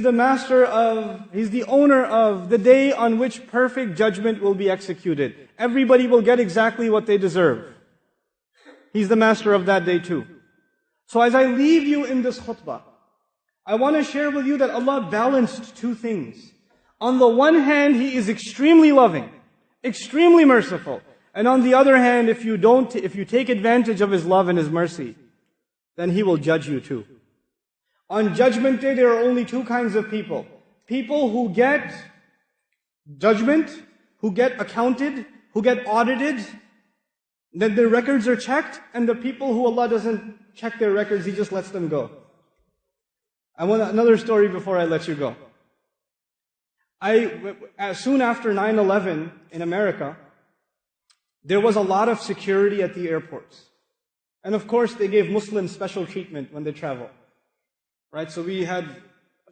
He's the owner of the day on which perfect judgment will be executed. Everybody will get exactly what they deserve. He's the master of that day too. So as I leave you in this khutbah, I want to share with you that Allah balanced two things. On the one hand, He is extremely loving, extremely merciful. And on the other hand, if you take advantage of His love and His mercy, then He will judge you too. On Judgment Day, there are only two kinds of people. People who get judgment, who get accounted, who get audited, that their records are checked, and the people who Allah doesn't check their records, He just lets them go. I want another story before I let you go. Soon after 9/11 in America, there was a lot of security at the airports. And of course, they gave Muslims special treatment when they travel. Right? So we had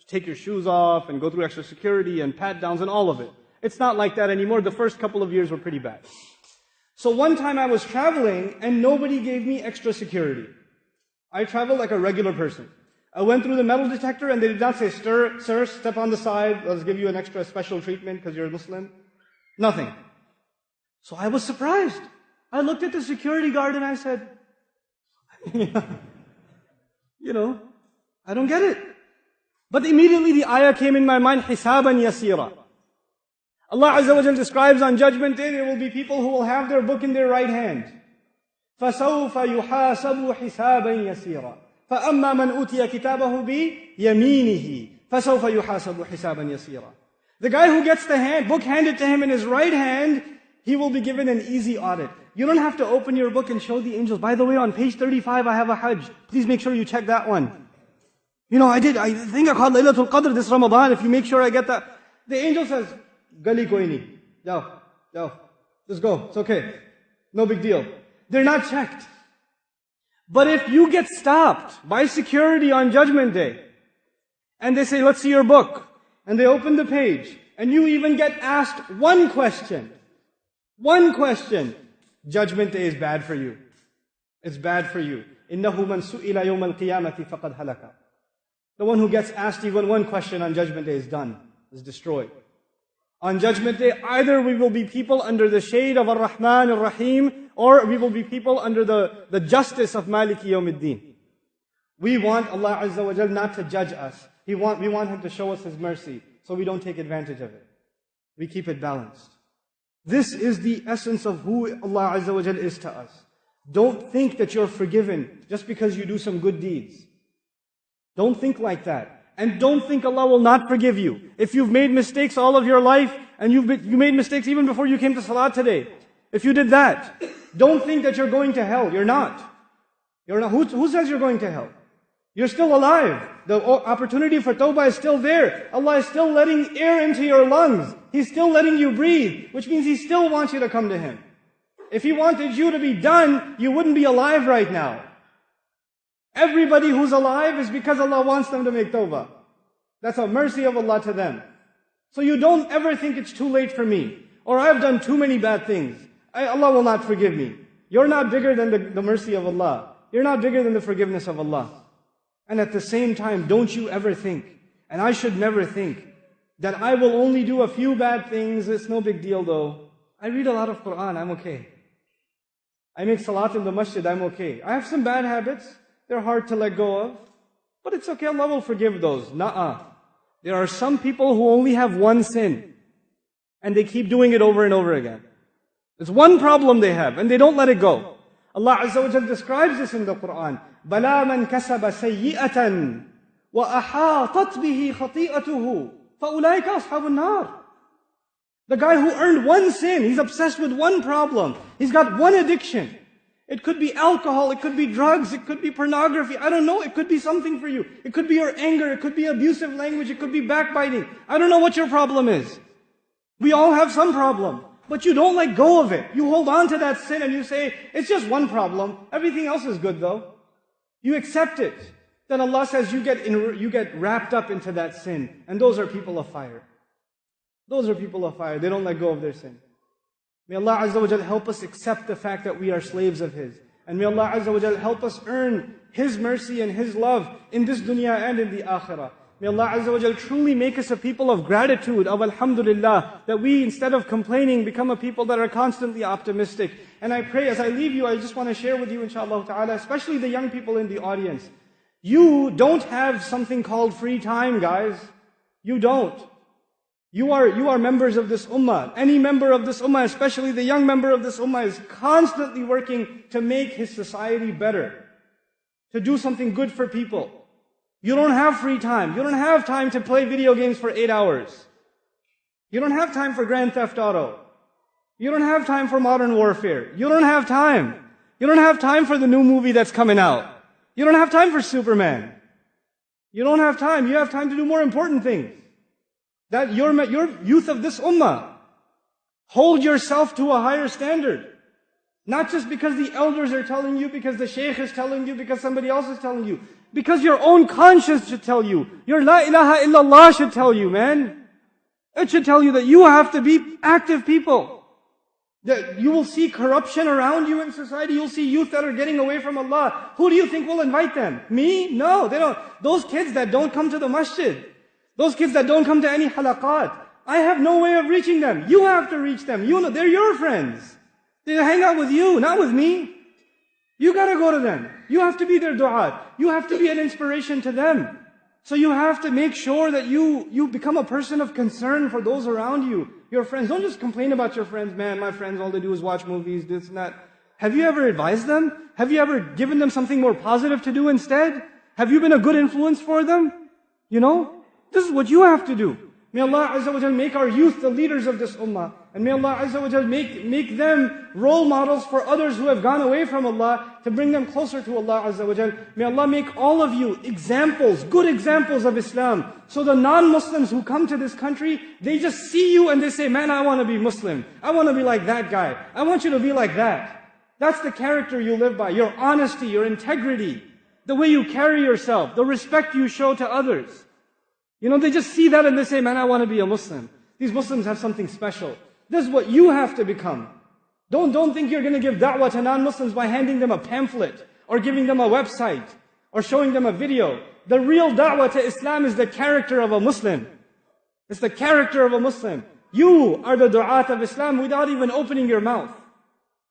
take your shoes off and go through extra security and pat downs and all of it. It's not like that anymore. The first couple of years were pretty bad. So one time I was traveling and nobody gave me extra security. I traveled like a regular person. I went through the metal detector and they did not say, sir, step on the side, let's give you an extra special treatment because you're a Muslim. Nothing. So I was surprised. I looked at the security guard and I said, I don't get it. But immediately the ayah came in my mind, hisaban yasira. Allah Azza wa Jal describes on Judgment Day, there will be people who will have their book in their right hand. فَسَوْفَ يُحَاسَبُ حِسَابًا يَسِيرًا فَأَمَّا مَنْ أُوتِيَ كِتَابَهُ بِيَمِينِهِ فَسَوْفَ يُحَاسَبُ حِسَابًا يَسِيرًا. The guy who gets the book handed to him in his right hand, he will be given an easy audit. You don't have to open your book and show the angels. By the way, on page 35 I have a Hajj. Please make sure you check that one. I think I caught Laylatul Qadr this Ramadan. If you make sure I get that. The angel says, Gali koi nahi. Jao. Just go. It's okay. No big deal. They're not checked. But if you get stopped by security on Judgment Day, and they say, let's see your book, and they open the page, and you even get asked one question, Judgment Day is bad for you. It's bad for you. إِنَّهُ مَنْ سُئِلَ يَوْمَ الْقِيَامَةِ فَقَدْ هَلَكَ. The one who gets asked even one question on Judgment Day is done, is destroyed. On Judgment Day, either we will be people under the shade of Ar-Rahman Ar-Rahim, or we will be people under the justice of Maliki Yawmiddin. We want Allah Azza wa Jal not to judge us. We want Him to show us His mercy, so we don't take advantage of it. We keep it balanced. This is the essence of who Allah Azza wa Jal is to us. Don't think that you're forgiven just because you do some good deeds. Don't think like that. And don't think Allah will not forgive you. If you've made mistakes all of your life, and you made mistakes even before you came to Salat today, if you did that, don't think that you're going to hell. You're not. Who says you're going to hell? You're still alive. The opportunity for tawbah is still there. Allah is still letting air into your lungs. He's still letting you breathe, which means He still wants you to come to Him. If He wanted you to be done, you wouldn't be alive right now. Everybody who's alive is because Allah wants them to make tawbah. That's a mercy of Allah to them. So you don't ever think it's too late for me, or I've done too many bad things. Allah will not forgive me. You're not bigger than the mercy of Allah. You're not bigger than the forgiveness of Allah. And at the same time, don't you ever think, and I should never think, that I will only do a few bad things, it's no big deal though. I read a lot of Quran, I'm okay. I make salat in the masjid, I'm okay. I have some bad habits. They're hard to let go of. But it's okay, Allah will forgive those. Nuh-uh. There are some people who only have one sin. And they keep doing it over and over again. There's one problem they have, and they don't let it go. Allah Azza wa Jal describes this in the Quran. بَلَا مَنْ كَسَبَ سَيِّئَةً وَأَحَاطَتْ بِهِ خَطِيئَتُهُ فَأُولَٰئِكَ أَصْحَابُ النَّارِ. The guy who earned one sin, he's obsessed with one problem. He's got one addiction. It could be alcohol, it could be drugs, it could be pornography. I don't know, it could be something for you. It could be your anger, it could be abusive language, it could be backbiting. I don't know what your problem is. We all have some problem. But you don't let go of it. You hold on to that sin and you say, it's just one problem. Everything else is good though. You accept it. Then Allah says you get wrapped up into that sin. And those are people of fire. Those are people of fire. They don't let go of their sin. May Allah Azza wa Jal help us accept the fact that we are slaves of His. And may Allah Azza wa Jal help us earn His mercy and His love in this dunya and in the akhirah. May Allah Azza wa Jal truly make us a people of gratitude, of alhamdulillah, that we, instead of complaining, become a people that are constantly optimistic. And I pray, as I leave you, I just want to share with you, inshallah ta'ala, especially the young people in the audience. You don't have something called free time, guys. You don't. You are members of this ummah. Any member of this ummah, especially the young member of this ummah, is constantly working to make his society better, to do something good for people. You don't have free time. You don't have time to play video games for 8 hours. You don't have time for Grand Theft Auto. You don't have time for Modern Warfare. You don't have time. You don't have time for the new movie that's coming out. You don't have time for Superman. You don't have time. You have time to do more important things. That your youth of this ummah, hold yourself to a higher standard. Not just because the elders are telling you, because the sheikh is telling you, because somebody else is telling you. Because your own conscience should tell you. Your la ilaha illallah should tell you, man. It should tell you that you have to be active people. That you will see corruption around you in society. You'll see youth that are getting away from Allah. Who do you think will invite them? Me? No, they don't. Those kids that don't come to the masjid. Those kids that don't come to any halaqat. I have no way of reaching them. You have to reach them. You know, they're your friends. They hang out with you, not with me. You gotta go to them. You have to be their du'at. You have to be an inspiration to them. So you have to make sure that you become a person of concern for those around you. Your friends. Don't just complain about your friends. Man, my friends, all they do is watch movies, this and that. Have you ever advised them? Have you ever given them something more positive to do instead? Have you been a good influence for them? You know? This is what you have to do. May Allah Azza wa Jal make our youth the leaders of this ummah. And may Allah Azza wa Jal make them role models for others who have gone away from Allah, to bring them closer to Allah Azza wa Jal. May Allah make all of you examples, good examples of Islam. So the non-Muslims who come to this country, they just see you and they say, man, I want to be Muslim. I want to be like that guy. I want you to be like that. That's the character you live by. Your honesty, your integrity, the way you carry yourself, the respect you show to others. You know, they just see that and they say, man, I want to be a Muslim. These Muslims have something special. This is what you have to become. Don't think you're going to give da'wah to non-Muslims by handing them a pamphlet, or giving them a website, or showing them a video. The real da'wah to Islam is the character of a Muslim. It's the character of a Muslim. You are the du'at of Islam without even opening your mouth.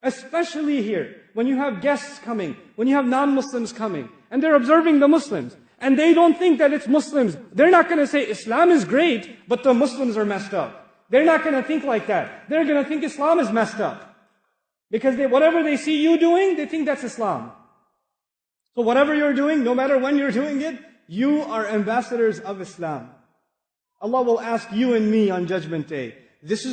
Especially here, when you have guests coming, when you have non-Muslims coming, and they're observing the Muslims. And they don't think that it's Muslims. They're not going to say Islam is great, but the Muslims are messed up. They're not going to think like that. They're going to think Islam is messed up. Because whatever they see you doing, they think that's Islam. So whatever you're doing, no matter when you're doing it, you are ambassadors of Islam. Allah will ask you and me on Judgment Day. This is